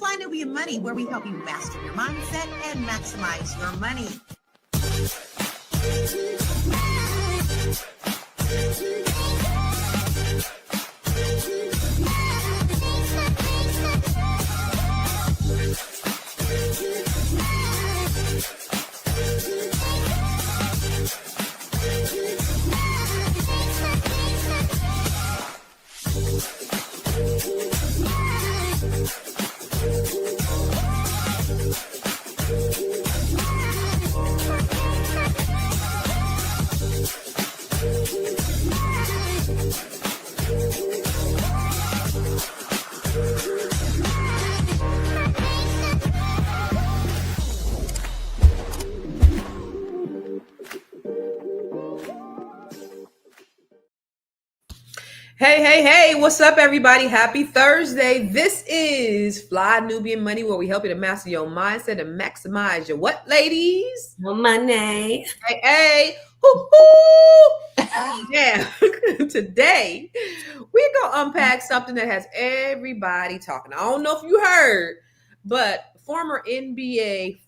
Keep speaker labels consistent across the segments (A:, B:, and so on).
A: Fly Nubian Money, where we help you master your mindset and maximize your money.
B: Hey, what's up, everybody? Happy Thursday. This is Fly Nubian Money, where we help you to master your mindset and maximize your what, ladies?
C: Your money.
B: Hey. Hoo-hoo. Yeah. Today, we're going to unpack something that has everybody talking. I don't know if you heard, but former NBA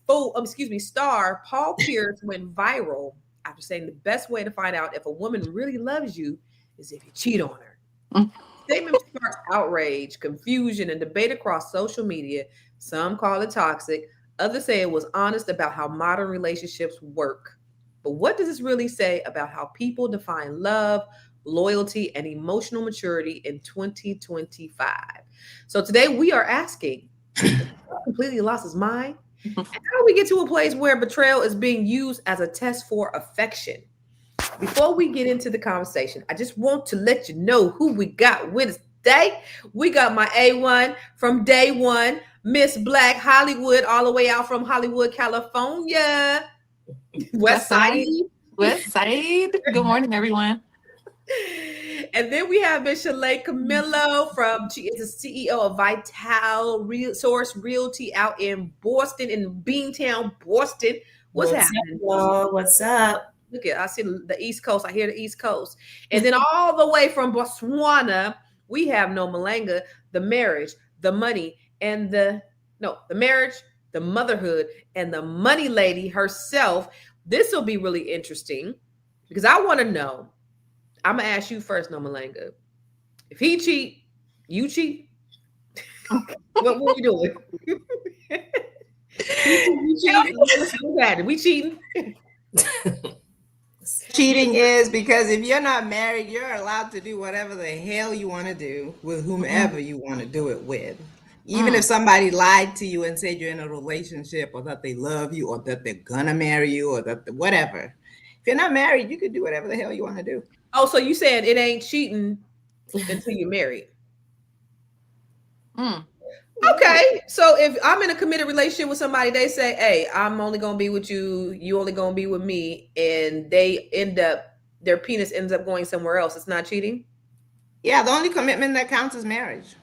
B: star Paul Pierce went viral after saying the best way to find out if a woman really loves you is if you cheat on her. Statement sparked outrage, confusion, and debate across social media. Some call it toxic. Others say it was honest about how modern relationships work. But what does this really say about how people define love, loyalty, and emotional maturity in 2025? So today we are asking, completely lost his mind? And how do we get to a place where betrayal is being used as a test for affection? Before we get into the conversation, I just want to let you know who we got with us today. We got my A1 from day one, Miss Black Hollywood, all the way out from Hollywood, California. West Side.
D: Good morning, everyone.
B: And then we have Miss Shalay Camillo she is the CEO of Vital Source Realty out in Boston, in Beantown, Boston. What's happening?
C: What's up?
B: Look at, I see the East Coast. I hear the East Coast. And then all the way from Botswana, we have No Malanga, the marriage, the money, and the marriage, the motherhood, and the money lady herself. This will be really interesting because I want to know. I'm going to ask you first, No Malanga. If he cheat, you cheat? What are we doing? You cheating? We cheating?
E: Cheating is because if you're not married, you're allowed to do whatever the hell you want to do with whomever you want to do it with. Even if somebody lied to you and said you're in a relationship or that they love you or that they're gonna marry you or that whatever. If you're not married, you can do whatever the hell you want to do.
B: Oh, so you said it ain't cheating until you're married. Okay, so if I'm in a committed relationship with somebody, they say, hey, I'm only going to be with you, you only going to be with me, and their penis ends up going somewhere else, it's not cheating?
E: Yeah, the only commitment that counts is marriage.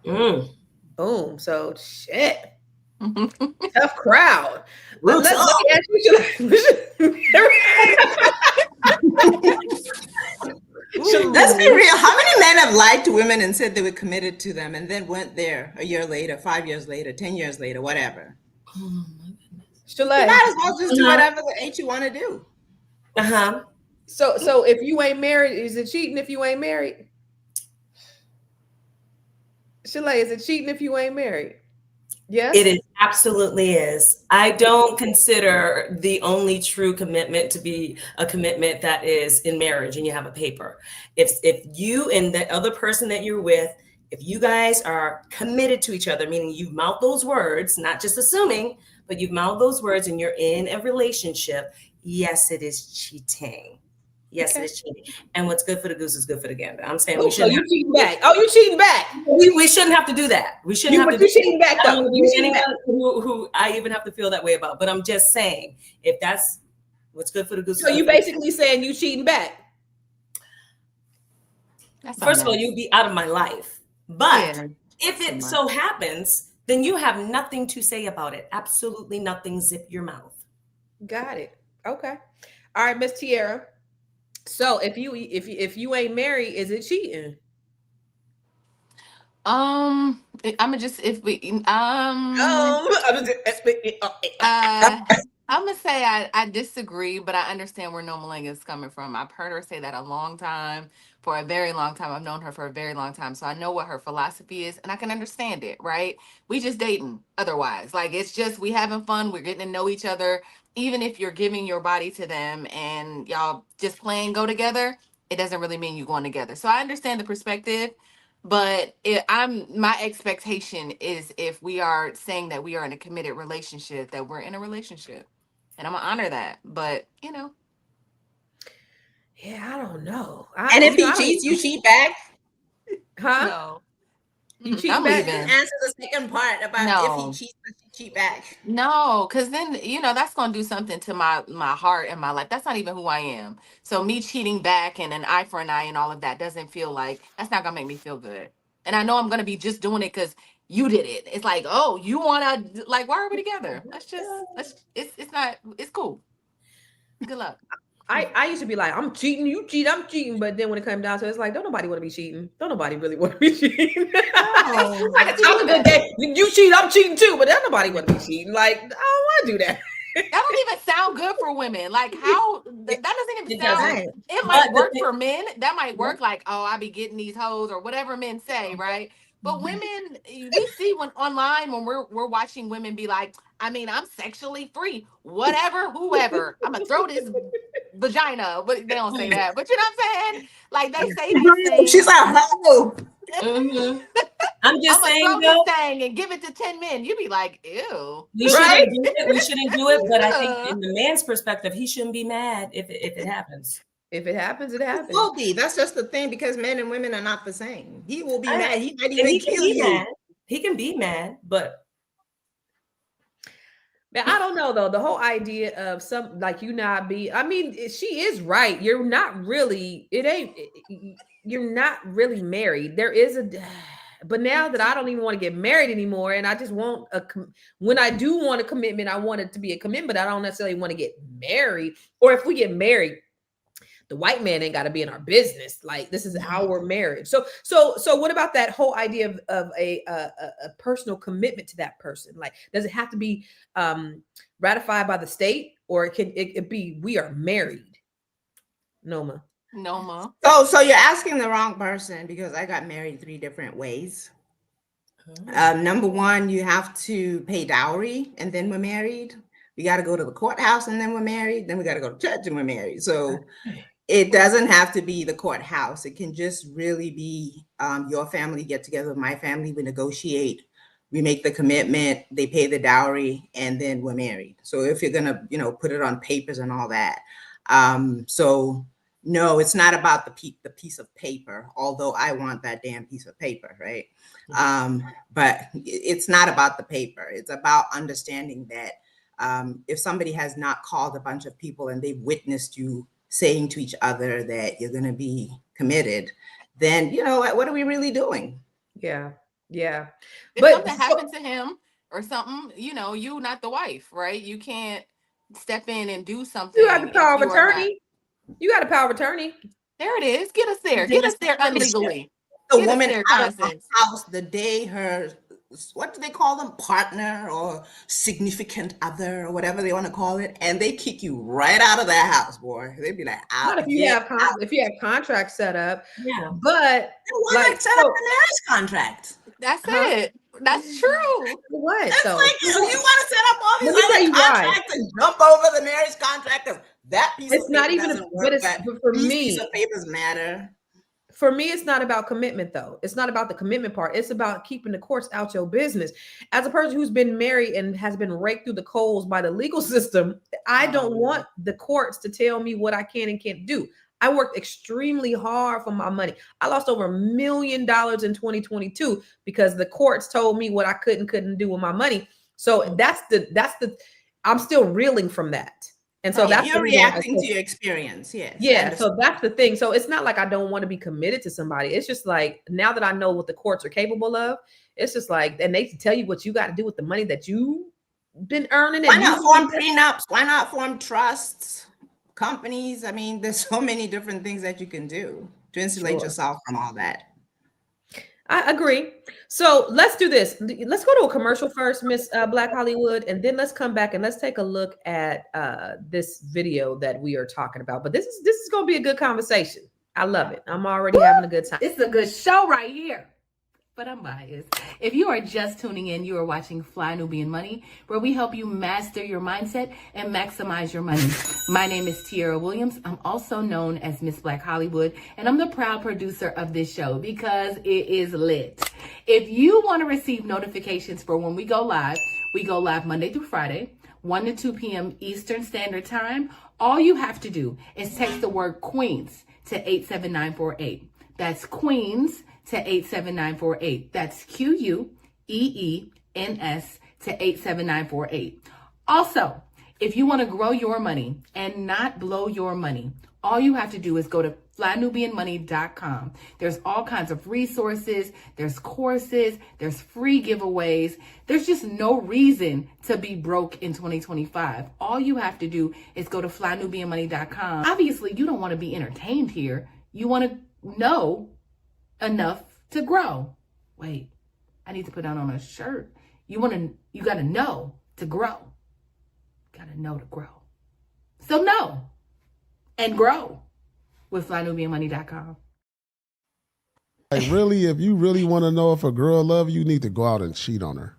B: Boom, so shit. Tough crowd.
E: Let's
B: me ask you.
E: Let's be real. How many men have lied to women and said they were committed to them and then went there a year later, 5 years later, 10 years later, whatever?
B: You
E: might as well just do whatever the H you want to do.
B: So if you ain't married, is it cheating if you ain't married? Shalay, is it cheating if you ain't married? Yes,
C: it absolutely is. I don't consider the only true commitment to be a commitment that is in marriage and you have a paper. If you and the other person that you're with, if you guys are committed to each other, meaning you've mouthed those words, not just assuming, but you've mouthed those words and you're in a relationship, yes, it is cheating. Yes, okay. It is cheating. And what's good for the goose is good for the gander. I'm saying we shouldn't.
B: So you cheating back? Oh, you cheating back?
C: We shouldn't have to do that. We shouldn't have to.
B: You cheating back though? You cheating back?
C: Who I even have to feel that way about? But I'm just saying, if that's what's good for the goose.
B: So you basically saying you cheating back?
C: First of all, you'd be out of my life. But if it so happens, then you have nothing to say about it. Absolutely nothing. Zip your mouth.
B: Got it. Okay. All right, Miss Tiara. So if you ain't married, is it cheating?
D: I'm gonna just if we
B: I'm
D: I'm gonna say I disagree, but I understand where No Malinga is coming from. I've heard her say that a long time, for a very long time. I've known her for a very long time, so I know what her philosophy is, and I can understand it. Right? We just dating. Otherwise, like it's just we having fun. We're getting to know each other. Even if you're giving your body to them and y'all just playing go together, it doesn't really mean you going together. So I understand the perspective. But my expectation is if we are saying that we are in a committed relationship, that we're in a relationship, and I'm gonna honor that. But
B: yeah, I don't know.
E: And if he
B: I don't,
E: cheats, you cheat back.
B: huh?
D: no,
B: You cheat
D: I'm
B: back?
E: Just
D: leaving.
E: answer the second part about if he
D: No,
E: cheats, does she cheat back?
D: no, because then that's gonna do something to my heart and my life. That's not even who I am. So me cheating back and an eye for an eye and all of that doesn't feel like that's not gonna make me feel good. And I know I'm gonna be just doing it because you did it. It's like, oh, you wanna like, why are we together? It's not, it's cool. Good luck.
B: I used to be like, I'm cheating, you cheat, I'm cheating. But then when it comes down to it, it's like, don't nobody want to be cheating. Don't nobody really want to be cheating.
E: No.
B: I can talk a good game. You cheat, I'm cheating too. But don't nobody want to be cheating. Like, I don't want to do that.
D: That don't even sound good for women. Like how that doesn't even
C: It
D: sound.
C: doesn't.
E: Right.
D: It
C: But
D: might
C: the
D: work
C: thing,
D: for men. That might
C: yeah.
D: work like, oh, I be getting these hoes or whatever men say, right? But women, we see when online when we're watching women be like, I mean, I'm sexually free, whatever, whoever. I'm gonna throw this vagina. But they don't say that. But you know what I'm saying? Like they say these
E: She's
D: things.
E: a hoe.
C: Mhm. I'm
D: I'm
C: just
D: gonna
C: saying
D: throw this
C: though,
D: thing and give it to 10 men. You be like, ew.
C: we
B: Right?
C: shouldn't do it. We shouldn't do it. But I think
D: Ugh.
C: in the man's perspective, he shouldn't be mad if it happens.
B: If it happens, it
E: He
B: happens.
E: will be. That's just the thing because men and women are not the same. He will be
C: I-
E: mad. He might
C: And
E: even
C: he can
E: kill
C: be
E: you.
C: mad. He can be mad, but
B: Man, I don't know though. The whole idea of some like you not be, I mean, she is right. You're not really, it ain't, you're not really married. There is a, but now that I don't even want to get married anymore, and I just want when I do want a commitment, I want it to be a commitment. I don't necessarily want to get married, or if we get married, the white man ain't got to be in our business. Like this is our marriage. So what about that whole idea of a personal commitment to that person? Like, does it have to be ratified by the state, or can it be we are married? Noma.
D: Noma.
E: So you're asking the wrong person because I got married 3 different ways. Number one, you have to pay dowry and then we're married. We got to go to the courthouse and then we're married. Then we got to go to church and we're married. So it doesn't have to be the courthouse. It can just really be your family get together with my family. We negotiate. We make the commitment. They pay the dowry, and then we're married. So if you're gonna, put it on papers and all that. So no, it's not about the piece of paper. Although I want that damn piece of paper, right? But it's not about the paper. It's about understanding that if somebody has not called a bunch of people and they've witnessed you saying to each other that you're going to be committed, then what are we really doing?
B: Yeah. Yeah.
D: If
B: But
D: something happened to him or something, you not the wife, right? You can't step in and do
B: you got the
D: something if
B: power of
D: you are not.
B: attorney. You got a power of attorney.
D: There it is. Get us there. Get us
C: domestic
D: there
C: partnership.
D: unlegally.
E: The
D: Get us
E: woman
D: there,
E: out of
D: common
E: the
D: sense.
E: house the day her, what do they call them, partner or significant other or whatever they want to call it, and they kick you right out of that house, boy. They'd be like,
B: Not
E: out,
B: if you
E: get
B: have
E: out.
B: if you have contracts set up.
C: Yeah.
B: But
E: Why
B: like,
E: not set up
B: so,
E: a marriage contract?
D: That's
B: huh?
D: it. That's true.
B: What
E: That's
B: though?
E: like you want to set up all these
B: Let me tell
E: other
B: you why.
E: contracts and jump over the marriage contract because that piece
B: It's
E: of
B: not
E: paper
B: even,
E: doesn't work,
B: but it's
E: but
B: but for
E: these pieces of
B: me.
E: papers matter.
B: For me, it's not about commitment though. It's not about the commitment part. It's about keeping the courts out your business. As a person who's been married and has been raked through the coals by the legal system, I don't want the courts to tell me what I can and can't do. I worked extremely hard for my money. I lost over $1 million in 2022 because the courts told me what I could and couldn't do with my money. So that's the I'm still reeling from that. And so that's the
E: You're
B: reason why I
E: reacting to
B: said,
E: your experience. Yes. I
B: yeah,
E: understand.
B: so that's the thing. So it's not like I don't want to be committed to somebody. It's just like now that I know what the courts are capable of, it's just like, and they tell you what you got to do with the money that you've been earning.
E: Why
B: And
E: not
B: you,
E: form prenups? Why not form trusts, companies? I mean, there's so many different things that you can do to insulate
B: sure.
E: yourself from all that.
B: I agree. So let's do this. Let's go to a commercial first, Miss Black Hollywood, and then let's come back and let's take a look at this video that we are talking about. But this is going to be a good conversation. I love it. I'm already having a good time.
F: This is a good show right here. But I'm biased. If you are just tuning in, you are watching Fly Nubian Money, where we help you master your mindset and maximize your money. My name is Tiara Williams. I'm also known as Miss Black Hollywood, and I'm the proud producer of this show because it is lit. If you want to receive notifications for when we go live Monday through Friday, 1 to 2 p.m. Eastern Standard Time. All you have to do is text the word Queens to 87948. That's Queens to 87948. That's QUEENS to 87948. Also, if you want to grow your money and not blow your money, all you have to do is go to flynubianmoney.com. There's all kinds of resources, there's courses, there's free giveaways. There's just no reason to be broke in 2025. All you have to do is go to flynubianmoney.com. Obviously, you don't want to be entertained here. You want to know enough to grow. Wait, I need to put that on a shirt. You got to know to grow. Got to know to grow. So know and grow with flynubianmoney.com.
G: Like, really, if you really want to know if a girl love you, you need to go out and cheat on her.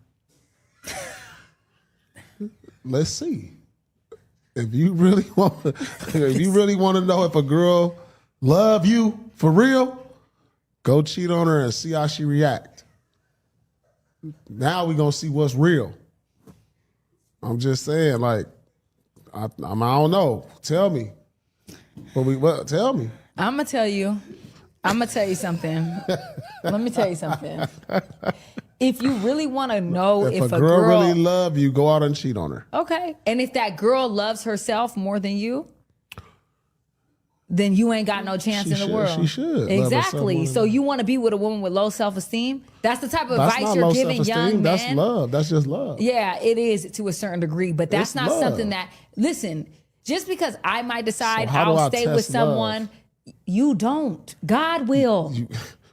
G: Let's see. If you really want to know if a girl love you for real, go cheat on her and see how she react. Now we're going to see what's real. I'm just saying, like, I don't know. Tell me. Tell me.
H: I'm gonna tell you something. Let me tell you something. If you really want to know if a girl
G: really love you, go out and cheat on her.
H: Okay. And if that girl loves herself more than you, then you ain't got no chance in the world.
G: She should.
H: Exactly. So you want to be with a woman with low self-esteem? That's the type of advice you're giving young men.
G: That's love. That's just love.
H: Yeah, it is to a certain degree, but that's not something that, listen, just because I might decide I'll stay with someone, you don't. God will.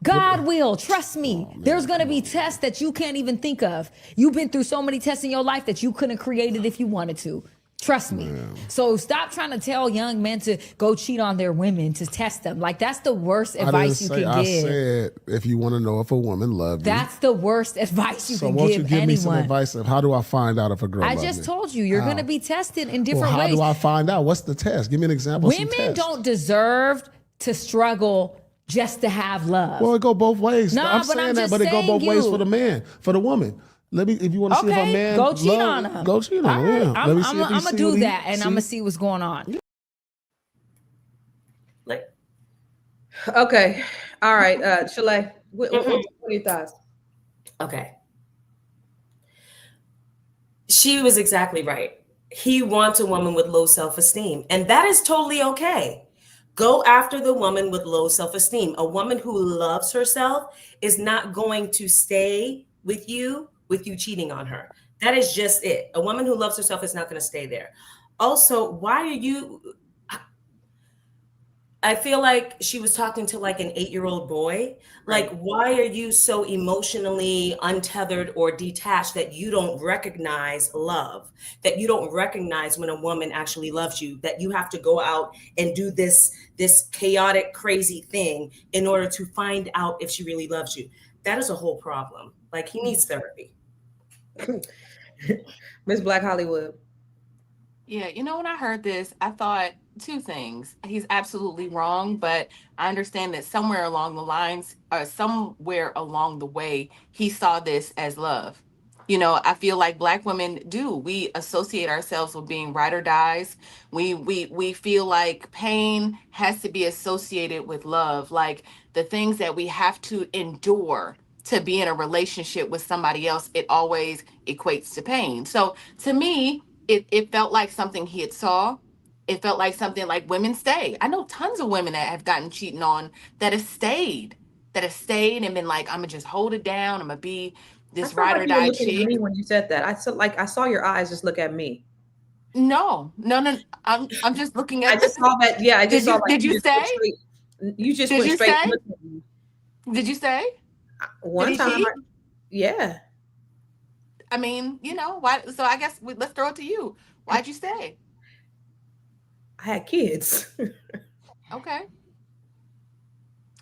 H: God will. Trust me. There's going to be tests that you can't even think of. You've been through so many tests in your life that you couldn't have created if you wanted to. Trust me. So stop trying to tell young men to go cheat on their women to test them. Like, that's the worst advice you can give.
G: I said, if you want to know if a woman loves you.
H: That's the worst advice you can give anyone.
G: So won't you give me some advice of how do I find out if a girl loves me?
H: I just told you, you're going to be tested in different ways.
G: How do I find out? What's the test? Give me an example of some
H: Women
G: test.
H: don't deserve to struggle just to have love.
G: Well, it go both ways.
H: No,
G: I'm saying that, but it go both ways for the man, for the woman. If you want to see if a man
H: go cheat on him.
G: Go cheat on him. Yeah.
H: I'm gonna do that, and I'm gonna see what's going on.
B: Okay. All right. Shalay, what are your thoughts?
C: Okay. She was exactly right. He wants a woman with low self-esteem, and that is totally okay. Go after the woman with low self-esteem. A woman who loves herself is not going to stay with you cheating on her. That is just it. A woman who loves herself is not going to stay there. Also, why are you... I feel like she was talking to like an 8-year-old boy. Like, why are you so emotionally untethered or detached that you don't recognize love, that you don't recognize when a woman actually loves you, that you have to go out and do this chaotic, crazy thing in order to find out if she really loves you? That is a whole problem. Like, he needs therapy.
B: Miss Black Hollywood.
D: Yeah, when I heard this, I thought two things. He's absolutely wrong, but I understand that somewhere along the lines, or somewhere along the way, he saw this as love. I feel like Black women we associate ourselves with being ride or dies. We feel like pain has to be associated with love, like the things that we have to endure to be in a relationship with somebody else, it always equates to pain. So to me, it felt like something he had saw. It felt like something like women stay. I know tons of women that have gotten cheating on that have stayed and been like, I'm gonna just hold it down. I'm gonna be this ride or die chick.
B: When you said that, I saw your eyes just look at me.
D: No. I'm just looking at.
B: I just saw that. Yeah, I just saw.
D: Did you say?
B: You just went straight.
D: Did you say?
B: One
D: he
B: time,
D: cheat?
B: yeah,
D: I mean, why? So I guess let's throw it to you. Why'd you stay?
B: I had kids.
D: Okay.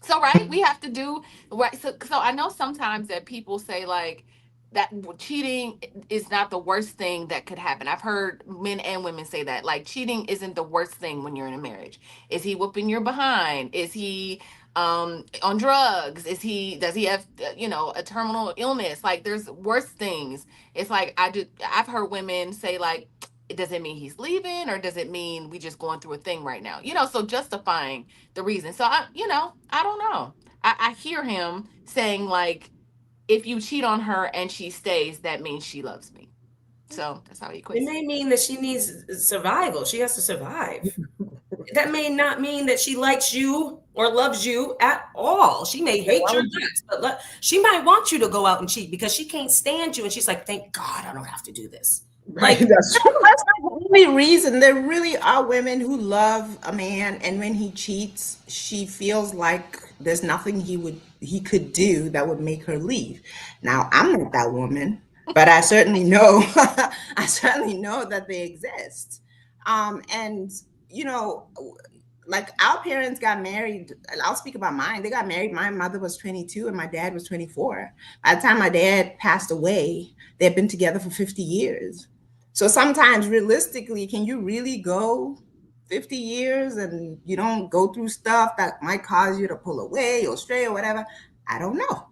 D: So right, we have to do right. So I know sometimes that people say like that cheating is not the worst thing that could happen. I've heard men and women say that like cheating isn't the worst thing when you're in a marriage. Is he whooping your behind? Is he on drugs? Does he have a terminal illness? Like there's worse things. It's like I've heard women say like, does it mean he's leaving or does it mean we just going through a thing right now? So justifying the reason. So I don't know. I hear him saying like, if you cheat on her and she stays, that means she loves me. So that's how he
C: It
D: equates
C: may
D: it.
C: mean that she needs survival. She has to survive. That may not mean that she likes you or loves you at all. She may hate your guts, but she might want you to go out and cheat because she can't stand you. And she's like, thank God I don't have to do this.
B: Right,
C: Like,
B: that's true.
E: That's not the only reason. There really are women who love a man, and when he cheats, she feels like there's nothing he could do that would make her leave. Now, I'm not that woman, but I certainly know I certainly know that they exist. And you know, like our parents got married. I'll speak about mine. They got married. My mother was 22 and my dad was 24. By the time my dad passed away, they had been together for 50 years. So sometimes realistically, can you really go 50 years and you don't go through stuff that might cause you to pull away or stray or whatever? I don't know.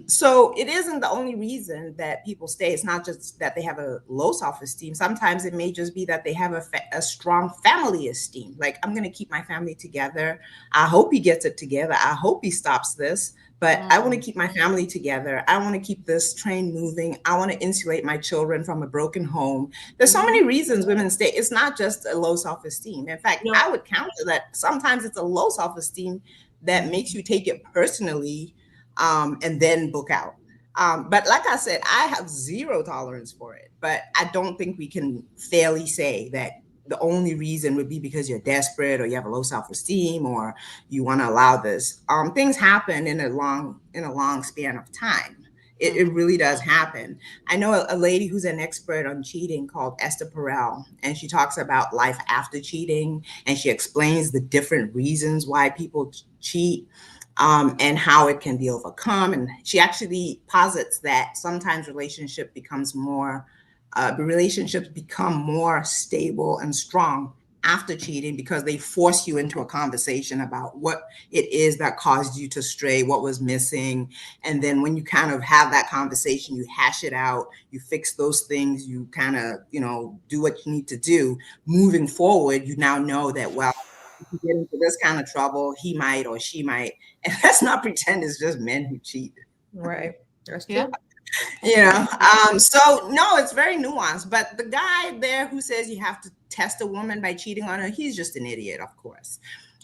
E: So it isn't the only reason that people stay. It's not just that they have a low self-esteem. Sometimes it may just be that they have a strong family esteem. Like, I'm going to keep my family together. I hope he gets it together. I hope he stops this. But I want to keep my family together. I want to keep this train moving. I want to insulate my children from a broken home. There's so many reasons women stay. It's not just a low self-esteem. In fact, I would counter that sometimes it's a low self-esteem that makes you take it personally, and then book out. But like I said, I have zero tolerance for it. But I don't think we can fairly say that the only reason would be because you're desperate or you have a low self-esteem or you want to allow this. Things happen in a long span of time. It really does happen. I know a lady who's an expert on cheating called Esther Perel, and she talks about life after cheating, and she explains the different reasons why people cheat. And how it can be overcome. And she actually posits that sometimes relationships become more stable and strong after cheating because they force you into a conversation about what it is that caused you to stray, what was missing. And then when you kind of have that conversation, you hash it out, you fix those things, you kind of, do what you need to do. Moving forward, you now know that, well, if you get into this kind of trouble, he might or she might. And let's not pretend it's just men who cheat.
B: Right. That's true.
D: Yeah.
E: So no, it's very nuanced. But the guy there who says you have to test a woman by cheating on her, he's just an idiot, of course.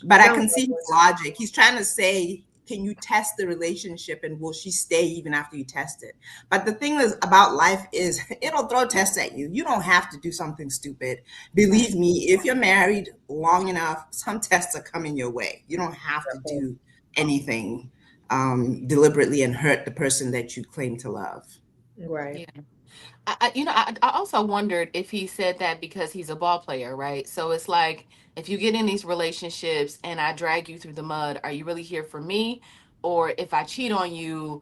E: But I can see his logic. He's trying to say, can you test the relationship and will she stay even after you test it? But the thing is about life is it'll throw tests at you. You don't have to do something stupid. Believe me, if you're married long enough, some tests are coming your way. You don't have to do anything deliberately and hurt the person that you claim to love.
B: Right.
D: Yeah. I also wondered if he said that because he's a ball player, right? So it's like, if you get in these relationships and I drag you through the mud, are you really here for me? Or if I cheat on you,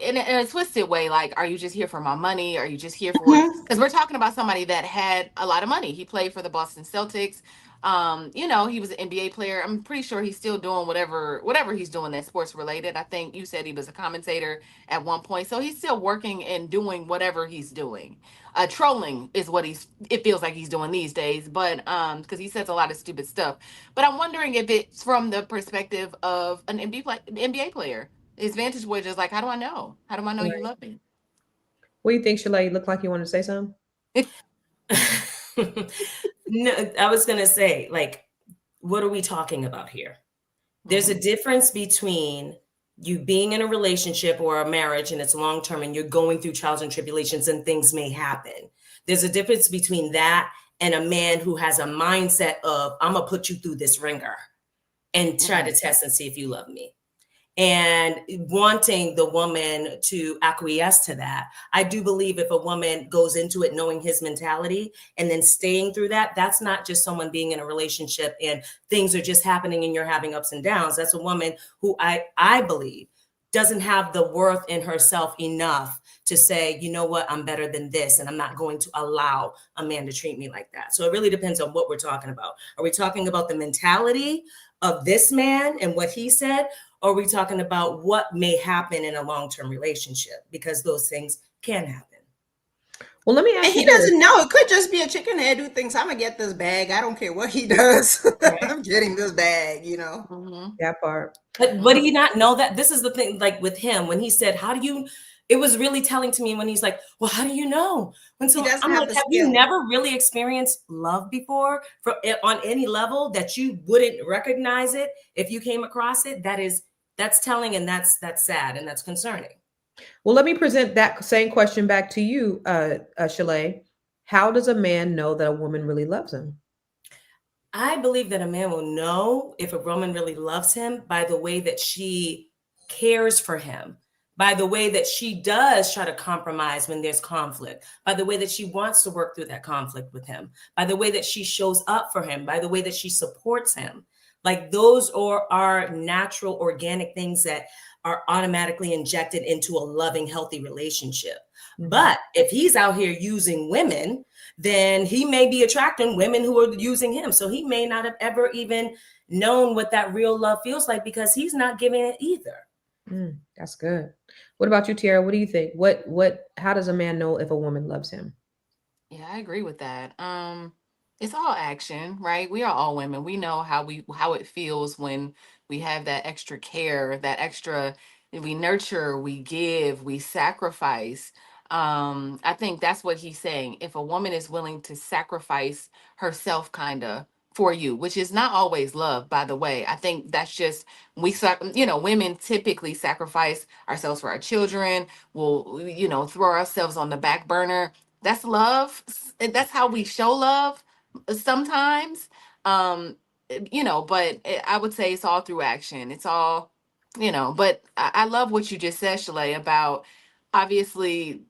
D: in a twisted way, like, are you just here for my money? Are you just here for, because we're talking about somebody that had a lot of money. He played for the Boston Celtics. He was an NBA player. I'm pretty sure he's still doing whatever he's doing that's sports related. I think you said he was a commentator at one point. So he's still working and doing whatever he's doing. Trolling is what it feels like he's doing these days, but because he says a lot of stupid stuff. But I'm wondering if it's from the perspective of an NBA player. His vantage point is like, how do I know? How do I know you love me?
B: What do you think, Shalay? You look like you want to say something?
C: No, I was going to say, like, what are we talking about here? There's a difference between you being in a relationship or a marriage and it's long-term and you're going through trials and tribulations and things may happen. There's a difference between that and a man who has a mindset of, I'm going to put you through this ringer and try to test and see if you love me. and wanting the woman to acquiesce to that. I do believe if a woman goes into it knowing his mentality and then staying through that, that's not just someone being in a relationship and things are just happening and you're having ups and downs. That's a woman who I believe doesn't have the worth in herself enough to say, you know what, I'm better than this, and I'm not going to allow a man to treat me like that. So it really depends on what we're talking about. Are we talking about the mentality of this man and what he said? Or are we talking about what may happen in a long-term relationship? Because those things can happen.
B: Well, let me ask
E: And
B: you
E: he
B: this.
E: doesn't know. It could just be a chicken head who thinks I'm gonna get this bag. I don't care what he does.
C: Right.
E: I'm getting this bag, you know.
B: That part.
C: But do you not know that? This is the thing, like with him, when he said, how do you, it was really telling to me when he's like, well, how do you know? When so
E: He doesn't
C: I'm
E: have
C: like,
E: the
C: have you
E: skill.
C: never really experienced love before on any level that you wouldn't recognize it if you came across it? That's telling, and that's sad, and that's concerning.
B: Well, let me present that same question back to you, Shalay. How does a man know that a woman really loves him?
C: I believe that a man will know if a woman really loves him by the way that she cares for him, by the way that she does try to compromise when there's conflict, by the way that she wants to work through that conflict with him, by the way that she shows up for him, by the way that she supports him. Like those are natural, organic things that are automatically injected into a loving, healthy relationship. Mm-hmm. But if he's out here using women, then he may be attracting women who are using him. So he may not have ever even known what that real love feels like because he's not giving it either.
B: That's good. What about you, Tiara? What do you think? How does a man know if a woman loves him?
D: Yeah, I agree with that. It's all action, right? We are all women. We know how it feels when we have that extra care, that extra, we nurture, we give, we sacrifice. I think that's what he's saying. If a woman is willing to sacrifice herself kind of for you, which is not always love, by the way. I think that's just women typically sacrifice ourselves for our children. We'll throw ourselves on the back burner. That's love, and that's how we show love sometimes. But I would say it's all through action. It's all, but I love what you just said, Shalay, about obviously,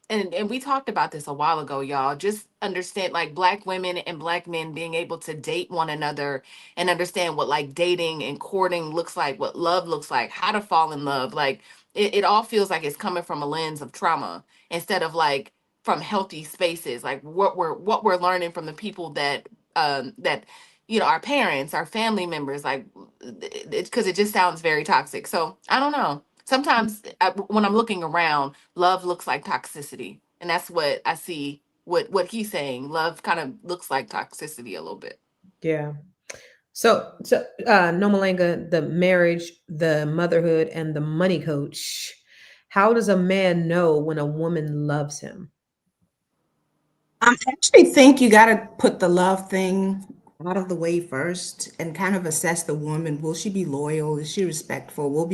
D: and we talked about this a while ago, y'all. Just understand, like, Black women and Black men being able to date one another and understand what like dating and courting looks like, what love looks like, how to fall in love. Like it all feels like it's coming from a lens of trauma instead of like from healthy spaces, like what we're learning from the people that our parents, our family members, like, because it just sounds very toxic. So I don't know. Sometimes when I'm looking around, love looks like toxicity, and that's what I see. What he's saying, love kind of looks like toxicity a little bit.
B: Yeah. So Nomalanga, the marriage, the motherhood, and the money coach. How does a man know when a woman loves him?
E: I actually think you got to put the love thing out of the way first and kind of assess the woman. Will she be loyal? Is she respectful? Will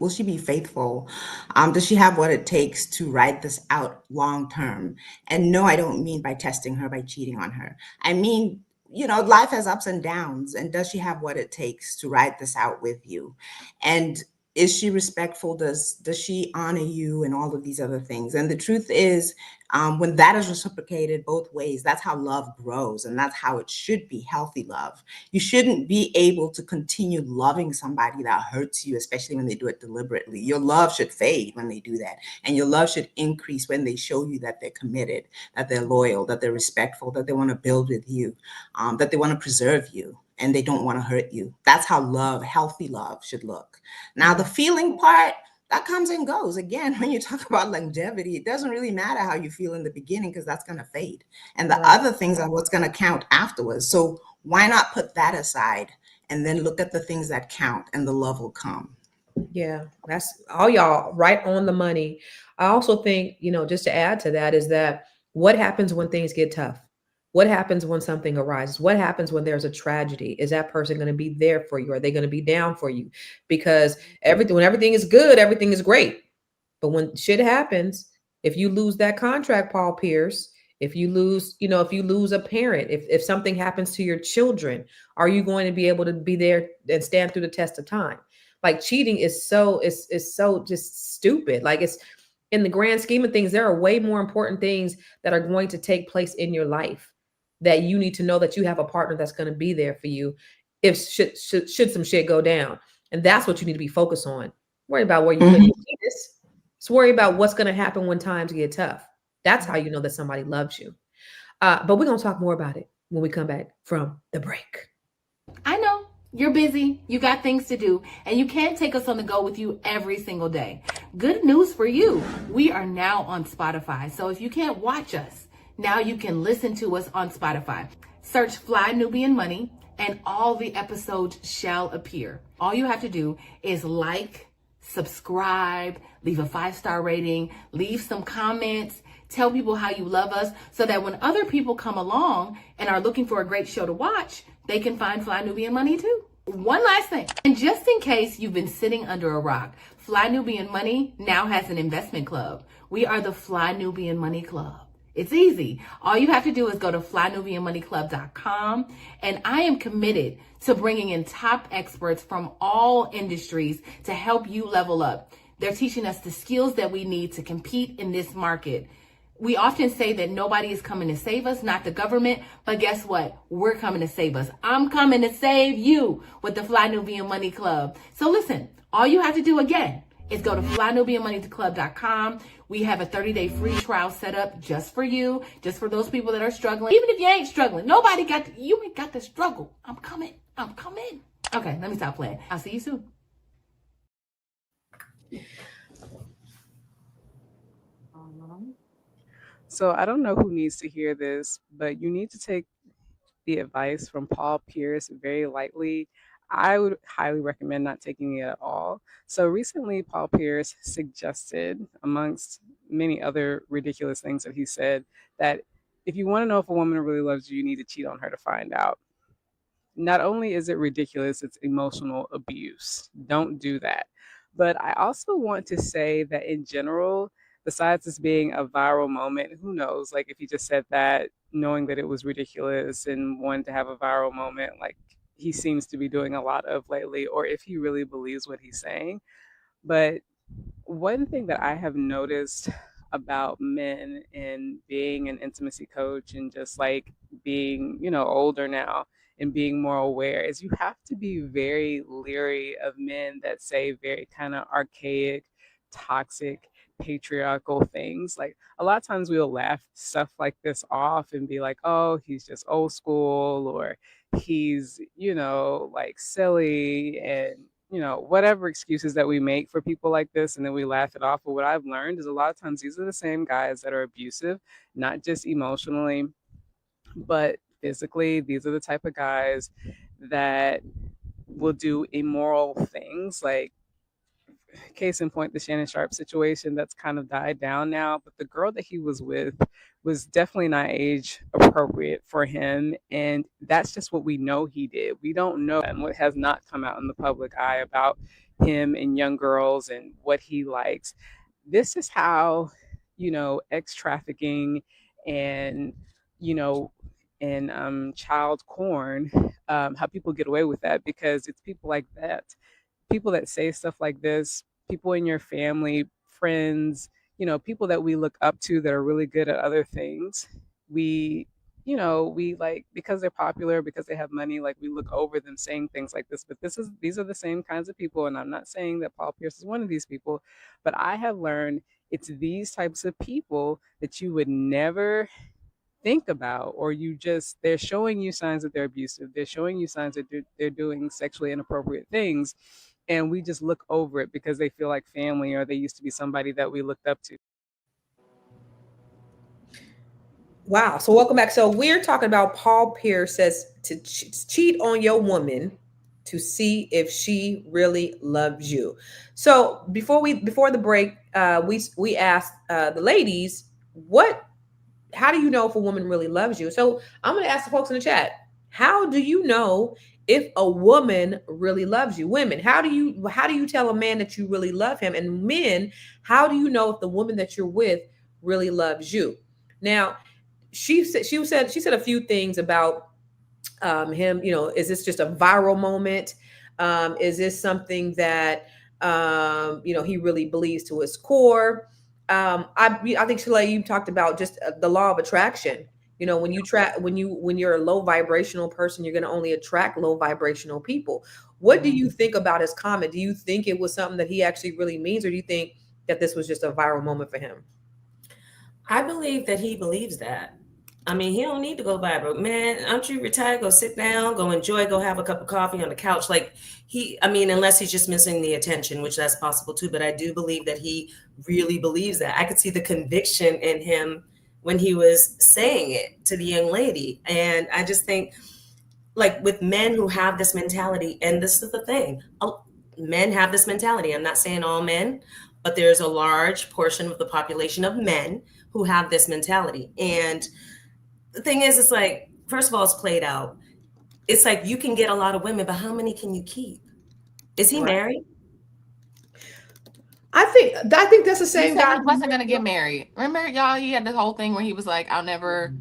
E: she be faithful? Does she have what it takes to ride this out long term? And no, I don't mean by testing her, by cheating on her. I mean, life has ups and downs, and does she have what it takes to ride this out with you? And is she respectful? Does she honor you and all of these other things? And the truth is, when that is reciprocated both ways, that's how love grows, and that's how it should be, healthy love. You shouldn't be able to continue loving somebody that hurts you, especially when they do it deliberately. Your love should fade when they do that, and your love should increase when they show you that they're committed, that they're loyal, that they're respectful, that they want to build with you, that they want to preserve you, and they don't want to hurt you. That's how love, healthy love, should look. Now, the feeling part, that comes and goes. Again, when you talk about longevity, it doesn't really matter how you feel in the beginning because that's going to fade. And the other things are what's going to count afterwards. So why not put that aside and then look at the things that count, and the love will come.
B: Yeah, that's all, y'all, right on the money. I also think, just to add to that, is that what happens when things get tough? What happens when something arises? What happens when there's a tragedy? Is that person going to be there for you? Are they going to be down for you? Because when everything is good, everything is great. But when shit happens, if you lose that contract, Paul Pierce, if you lose a parent, if something happens to your children, are you going to be able to be there and stand through the test of time? Like cheating is so just stupid. Like it's in the grand scheme of things, there are way more important things that are going to take place in your life that you need to know that you have a partner that's going to be there for you if should some shit go down. And that's what you need to be focused on. Worry about where you put your penis. Just worry about what's going to happen when times get tough. That's how you know that somebody loves you. But we're going to talk more about it when we come back from the break.
F: I know you're busy, you got things to do, and you can't take us on the go with you every single day. Good news for you. We are now on Spotify. So if you can't watch us, now you can listen to us on Spotify. Search Fly Nubian Money and all the episodes shall appear. All you have to do is like, subscribe, leave a 5-star rating, leave some comments, tell people how you love us so that when other people come along and are looking for a great show to watch, they can find Fly Nubian Money too. One last thing, and just in case you've been sitting under a rock, Fly Nubian Money now has an investment club. We are the Fly Nubian Money Club. It's easy. All you have to do is go to flynubianmoneyclub.com, and I am committed to bringing in top experts from all industries to help you level up. They're teaching us the skills that we need to compete in this market. We often say that nobody is coming to save us, not the government, but guess what? We're coming to save us. I'm coming to save you with the Fly Nubian Money Club. So listen, all you have to do again is go to flynubianmoneyclub.com. We have a 30-day free trial set up just for you, just for those people that are struggling. Even if you ain't struggling, you ain't got to struggle. I'm coming. Okay, let me stop playing. I'll see you soon.
I: So I don't know who needs to hear this, but you need to take the advice from Paul Pierce very lightly. I would highly recommend not taking it at all. So recently, Paul Pierce suggested, amongst many other ridiculous things that he said, that if you want to know if a woman really loves you, you need to cheat on her to find out. Not only is it ridiculous, it's emotional abuse. Don't do that. But I also want to say that in general, besides this being a viral moment, who knows, like if he just said that knowing that it was ridiculous and wanted to have a viral moment, like he seems to be doing a lot of lately, or if he really believes what he's saying. But one thing that I have noticed about men and being an intimacy coach and just like being, older now and being more aware is you have to be very leery of men that say very kind of archaic, toxic, patriarchal things. Like a lot of times we'll laugh stuff like this off and be like, oh, he's just old school, or he's, like silly, and whatever excuses that we make for people like this, and then we laugh it off. But what I've learned is a lot of times these are the same guys that are abusive, not just emotionally, but physically. These are the type of guys that will do immoral things, like case in point, the Shannon Sharp situation that's kind of died down now. But the girl that he was with was definitely not age appropriate for him. And that's just what we know he did. We don't know and what has not come out in the public eye about him and young girls and what he likes. This is how, ex trafficking and, child porn, how people get away with that, because it's people like that. People that say stuff like this, people in your family, friends, people that we look up to that are really good at other things. We like, because they're popular, because they have money, like we look over them saying things like this. But these are the same kinds of people. And I'm not saying that Paul Pierce is one of these people, but I have learned it's these types of people that you would never think about, or they're showing you signs that they're abusive. They're showing you signs that they're doing sexually inappropriate things. And we just look over it because they feel like family, or they used to be somebody that we looked up to.
B: Wow. So welcome back. So we're talking about Paul Pierce says to cheat on your woman to see if she really loves you. So before the break, we asked the ladies, how do you know if a woman really loves you? So I'm going to ask the folks in the chat, how do you know if a woman really loves you? Women, how do you tell a man that you really love him? And men, how do you know if the woman that you're with really loves you? Now, she said a few things about him. Is this just a viral moment? Is this something that he really believes to his core? I think Shalay, you talked about just the law of attraction. When you're a low vibrational person, you're going to only attract low vibrational people. What do you think about his comment? Do you think it was something that he actually really means, or do you think that this was just a viral moment for him?
C: I believe that he believes that. I mean, he don't need to go viral. Man, aren't you retired? Go sit down, go enjoy, go have a cup of coffee on the couch. Unless he's just missing the attention, which that's possible too. But I do believe that he really believes that. I could see the conviction in him when he was saying it to the young lady. And I just think, like, with men who have this mentality, and this is the thing, men have this mentality. I'm not saying all men, but there's a large portion of the population of men who have this mentality. And the thing is, it's like, first of all, it's played out. It's like, you can get a lot of women, but how many can you keep? Is he married?
B: I think that's the same guy.
D: He wasn't gonna get married. Remember, y'all? He had this whole thing where he was like, "I'll never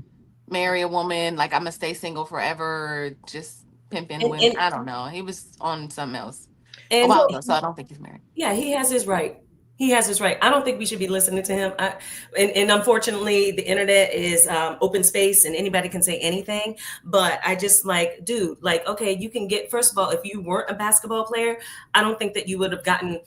D: marry a woman. Like, I'm gonna stay single forever, just pimping women." I don't know. He was on something else a while ago, so I don't think he's married.
C: Yeah, he has his right. He has his right. I don't think we should be listening to him. And unfortunately, the internet is open space and anybody can say anything. But I just dude, okay, you can get, first of all, if you weren't a basketball player, I don't think that you would have gotten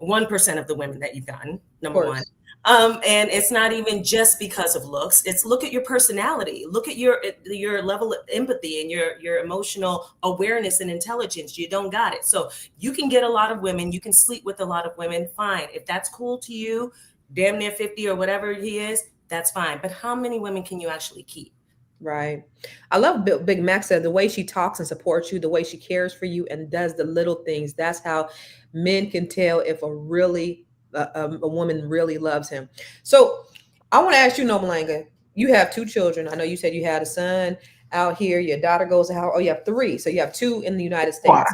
C: 1% of the women that you've gotten, number one. And it's not even just because of looks. It's look at your personality, look at your level of empathy and your emotional awareness and intelligence. You don't got it. So you can get a lot of women, you can sleep with a lot of women, fine. If that's cool to you, damn near 50 or whatever he is, that's fine. But how many women can you actually keep?
B: Right. I love Big Mac said the way she talks and supports you, the way she cares for you and does the little things. That's how men can tell if a woman really loves him. So I want to ask you, Nomalanga, you have 2 children. I know you said you had a son out here. Your daughter goes to Howard. Oh, you have 3. So you have 2 in the United States. Wow.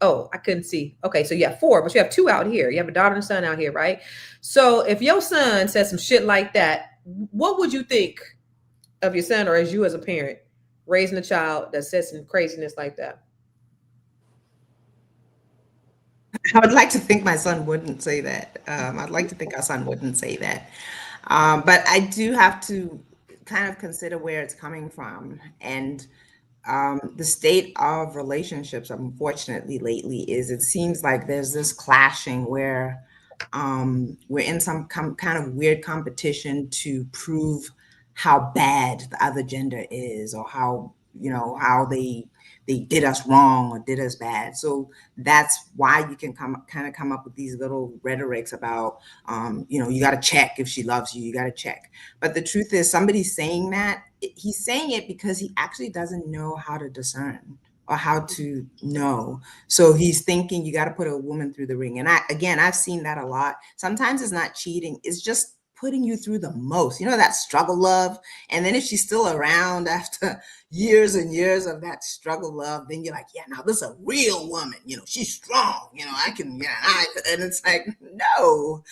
B: Oh, I couldn't see. Okay, so you have 4, but you have 2 out here. You have a daughter and a son out here, right? So if your son says some shit like that, what would you think of your son, or as you as a parent raising a child that says some craziness like that?
E: I would like to think my son wouldn't say that. I'd like to think our son wouldn't say that. But I do have to kind of consider where it's coming from. And the state of relationships, unfortunately, lately is it seems like there's this clashing where we're in some kind of weird competition to prove how bad the other gender is, or how they did us wrong or did us bad. So that's why you can come up with these little rhetorics about, you got to check if she loves you, you got to check. But the truth is, somebody's saying that, he's saying it because he actually doesn't know how to discern or how to know. So he's thinking you got to put a woman through the ring. And I've seen that a lot. Sometimes it's not cheating. It's just putting you through the most, that struggle love. And then if she's still around after years and years of that struggle love, then you're like, yeah, now this is a real woman, she's strong, I can, and it's like, no,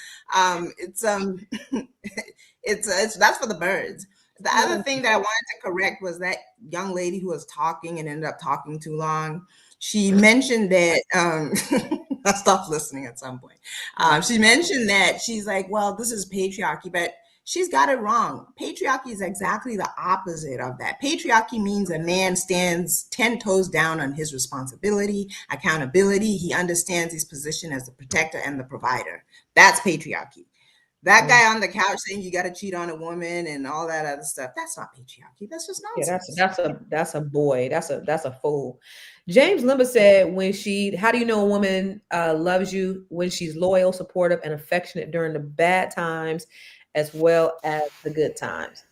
E: it's that's for the birds. The other thing that I wanted to correct was that young lady who was talking and ended up talking too long. She mentioned that, I stopped listening at some point. She mentioned that she's like, well, this is patriarchy, but she's got it wrong. Patriarchy is exactly the opposite of that. Patriarchy means a man stands 10 toes down on his responsibility, accountability. He understands his position as the protector and the provider. That's patriarchy. That guy on the couch saying you got to cheat on a woman and all that other stuff, that's not patriarchy. That's just nonsense.
B: Yeah, that's a boy. That's a fool. James Limba said, how do you know a woman loves you? When she's loyal, supportive, and affectionate during the bad times as well as the good times.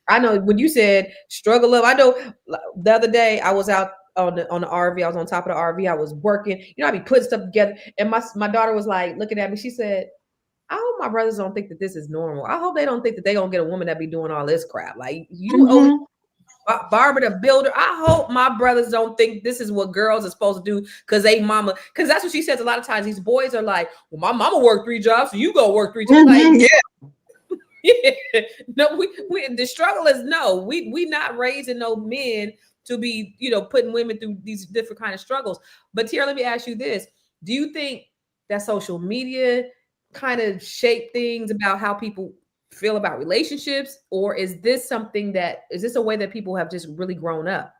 B: I know when you said struggle love, I know the other day I was out on the RV. I was on top of the RV. I was working. I'd be putting stuff together. And my daughter was like looking at me. She said, I hope my brothers don't think that this is normal. I hope they don't think that they gonna get a woman that be doing all this crap. Like you, Barbara the Builder. I hope my brothers don't think this is what girls are supposed to do because they mama. Because that's what she says a lot of times. These boys are like, well, my mama worked 3 jobs, so you go work 3 jobs. Like, yeah. No, we the struggle is no. We not raising no men to be, putting women through these different kind of struggles. But Tiara, let me ask you this. Do you think that social media kind of shape things about how people feel about relationships? Or is this a way that people have just really grown up?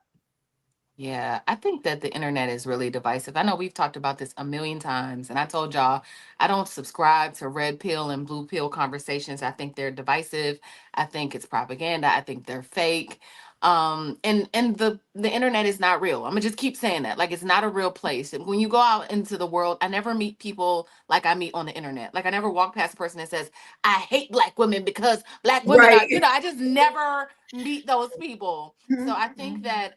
D: Yeah, I think that the internet is really divisive. I know we've talked about this a million times, and I told y'all I don't subscribe to red pill and blue pill conversations. I think they're divisive. I think it's propaganda. I think they're fake. And the internet is not real. I'm gonna just keep saying that. Like, it's not a real place. And when you go out into the world, I never meet people like I meet on the internet. Like, I never walk past a person that says, I hate black women because black women are, I just never meet those people. So I think that